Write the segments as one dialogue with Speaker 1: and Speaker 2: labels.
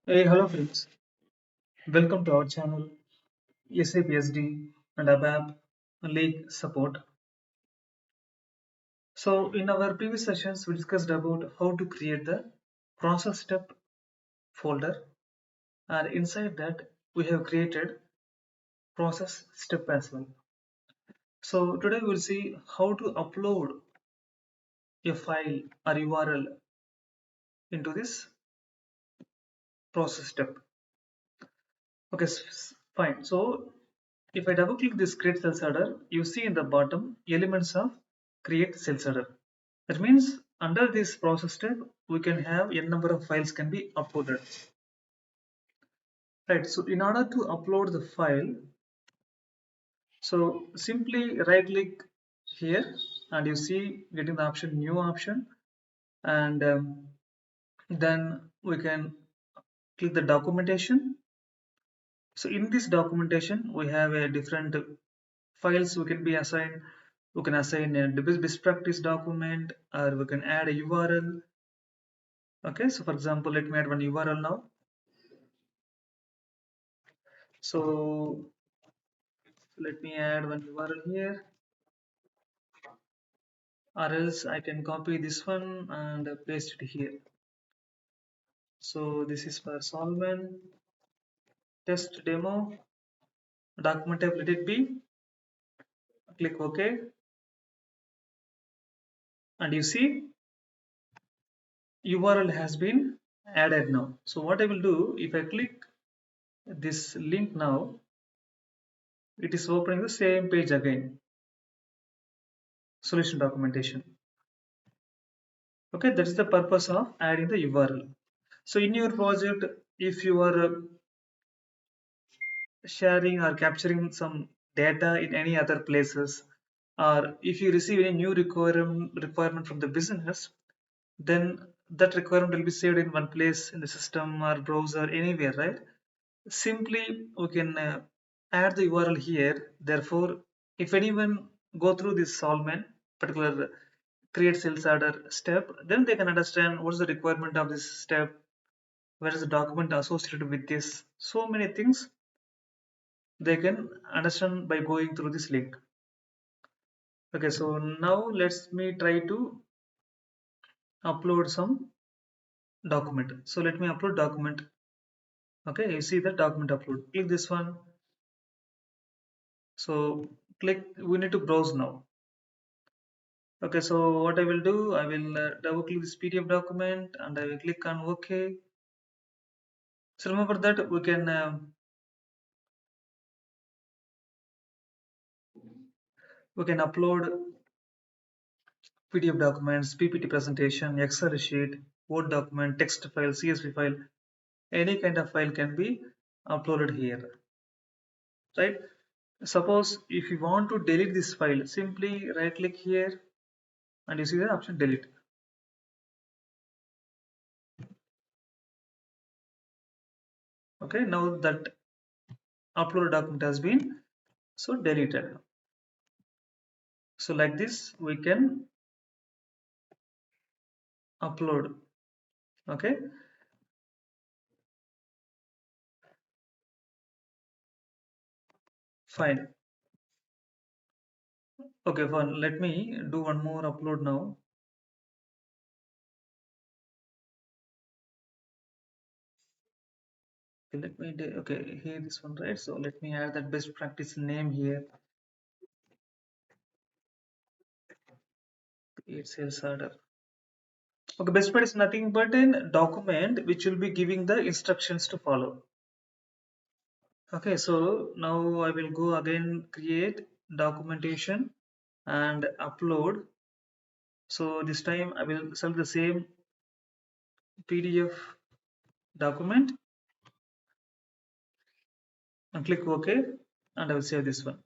Speaker 1: Hey, hello friends. Welcome to our channel SAP SD and ABAP League Support. So, in our previous sessions, we discussed about how to create the process step folder, and inside that, we have created process step as well. So, today we'll see how to upload a file or URL into this process step. Okay, fine. So, if I double click this create sales order, you see in the bottom elements of create sales order. That means under this process step, we can have n number of files can be uploaded. Right. So in order to upload the file, so simply right click here and you see getting the option new option, and then we can click the documentation. So in this documentation, we have a different files we can be assigned. We can assign a best practice document, or we can add a URL. Okay, so for example, let me add one URL now. So let me add one URL here, or else I can copy this one and paste it here. So this is for Solman test demo document type, let it be. Click OK, and you see URL has been added now. So what I will do, if I click this link now, it is opening the same page again, solution documentation. Okay, that is the purpose of adding the URL. So in your project, if you are sharing or capturing some data in any other places, or if you receive any new requirement from the business, then that requirement will be saved in one place in the system or browser anywhere, right? Simply we can add the URL here. Therefore, if anyone go through this Solman particular create sales order step, then they can understand what's the requirement of this step, where is the document associated with this. So many things they can understand by going through this link. Okay, so now let's me try to upload some document. So let me upload document. Okay, you see the document upload. Click this one. So click, we need to browse now. Okay, so what I will do, I will double click this PDF document and I will click on OK. So remember that we can upload PDF documents, PPT presentation, Excel sheet, Word document, text file, CSV file. Any kind of file can be uploaded here, right? Suppose if you want to delete this file, simply right click here and you see the option delete. Okay, now that uploaded document has been so deleted. So like this we can upload. Okay, fine. Okay, fine. Let me do one more upload now. Okay, let me do, okay, here this one, right? So let me add that best practice name here. It sales order. Okay, best practice is nothing but a document which will be giving the instructions to follow. Okay, so now I will go again, create documentation and upload. So this time I will select the same PDF document and click OK, and I will save this one.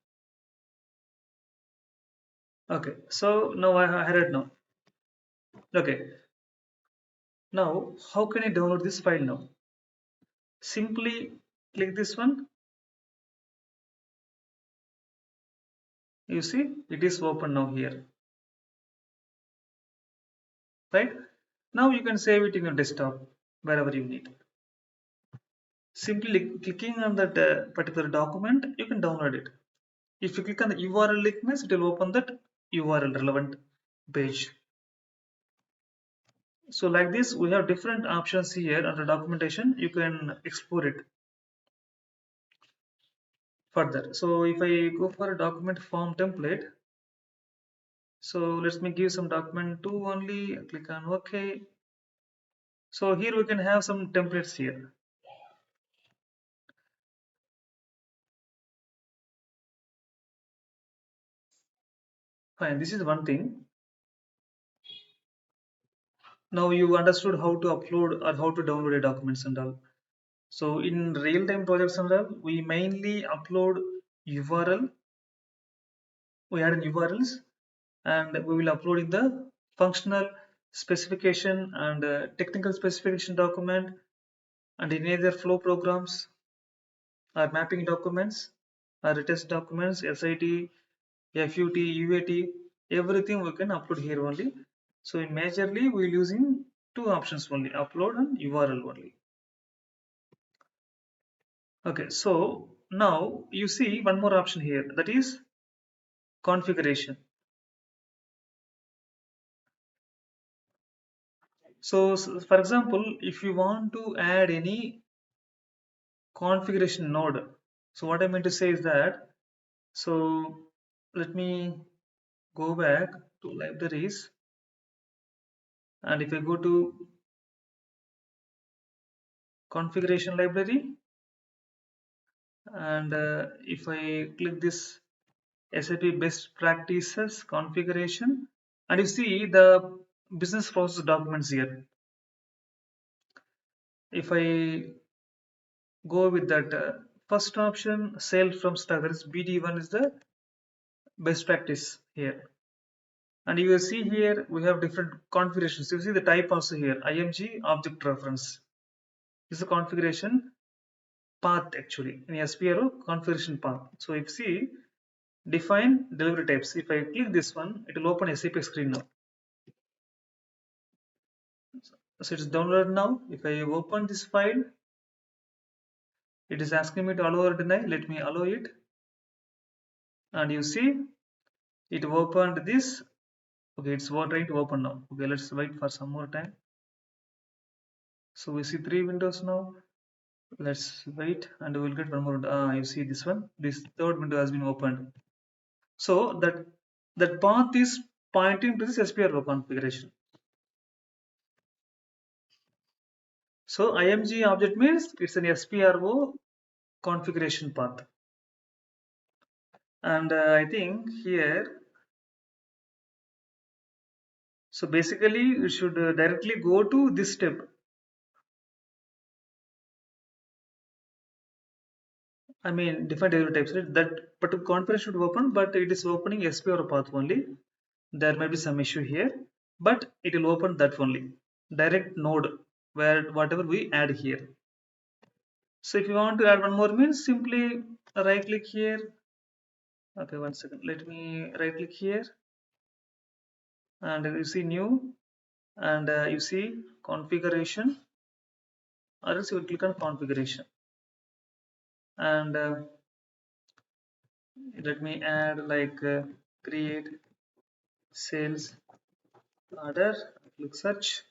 Speaker 1: Okay, so now I had it now. Okay, now how can I download this file now? Simply click this one. You see it is open now here, right? Now you can save it in your desktop wherever you need. Simply clicking on that particular document, you can download it. If you click on the URL link means it will open that URL relevant page. So like this, we have different options here under documentation. You can explore it further. So if I go for a document form template, so let me give some document 2 only, click on OK. So here we can have some templates here. Fine, this is one thing. Now you understood how to upload or how to download a documents and all. So in real-time projects and all, we mainly upload URL. We add URLs and we will upload in the functional specification and technical specification document and in either flow programs or mapping documents or test documents, SIT, FUT, UAT, everything we can upload here only. So in majorly we are using two options only, upload and URL only. Okay, so now you see one more option here, that is configuration. So for example, if you want to add any configuration node, so what I meant to say is that, so let me go back to libraries, and if I go to configuration library, and if I click this SAP best practices configuration, and you see the business process documents here. If I go with that first option, sale from stock, that is BD1 is the best practice here. And you will see here we have different configurations. You see the type also here, IMG object reference. This is the configuration path actually in SPRO configuration path. So if you see define delivery types, if I click this one, it will open SAP screen now. So it's downloaded now. If I open this file, it is asking me to allow or deny. Let me allow it. And you see it opened this. Okay, it's trying to open now. Okay, let's wait for some more time. So we see three windows now. Let's wait and we'll get one more. You see this one. This third window has been opened. So that path is pointing to this SPRO configuration. So IMG object means it's an SPRO configuration path. And I think here, so basically you should directly go to this step. I mean different delivery types, right? That particular configuration should open, but it is opening SPRO path only. There may be some issue here, but it will open that only. Direct node where whatever we add here. So if you want to add one more means simply right click here. Okay, one second. Let me right click here and you see new and you see configuration, or else you will click on configuration and let me add like create sales order, click search.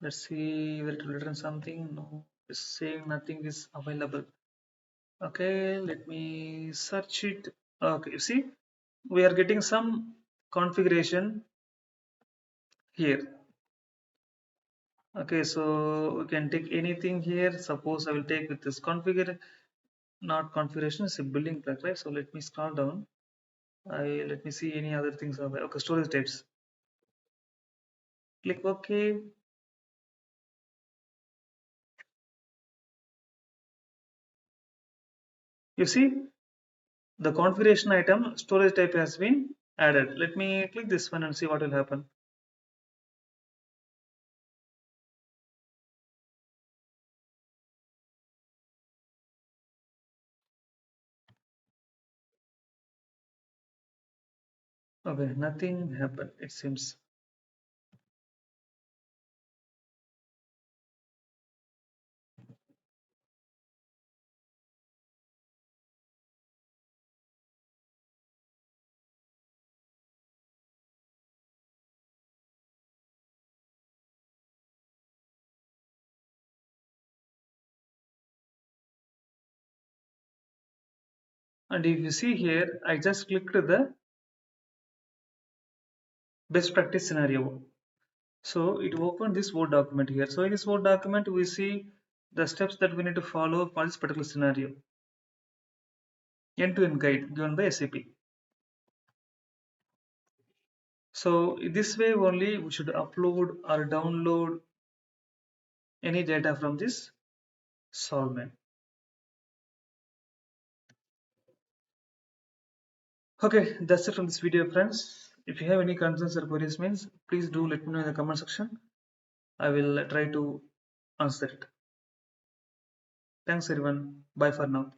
Speaker 1: Let's see where it will return something. No, it's saying nothing is available. Okay, let me search it. Okay, you see we are getting some configuration here. Okay, so we can take anything here. Suppose I will take with this configure, not configuration, it's a building block, right? So let me scroll down. Let me see any other things. Okay, storage types. Click OK. You see the configuration item storage type has been added. Let me click this one and see what will happen. Okay, nothing happened, it seems. And if you see here, I just clicked the best practice scenario. So it opened this Word document here. So in this Word document, we see the steps that we need to follow for this particular scenario. End-to-end guide given by SAP. So this way only we should upload or download any data from this Solman. Okay, that's it from this video, friends. If you have any concerns or queries, means please do let me know in the comment section. I will try to answer it. Thanks everyone. Bye for now.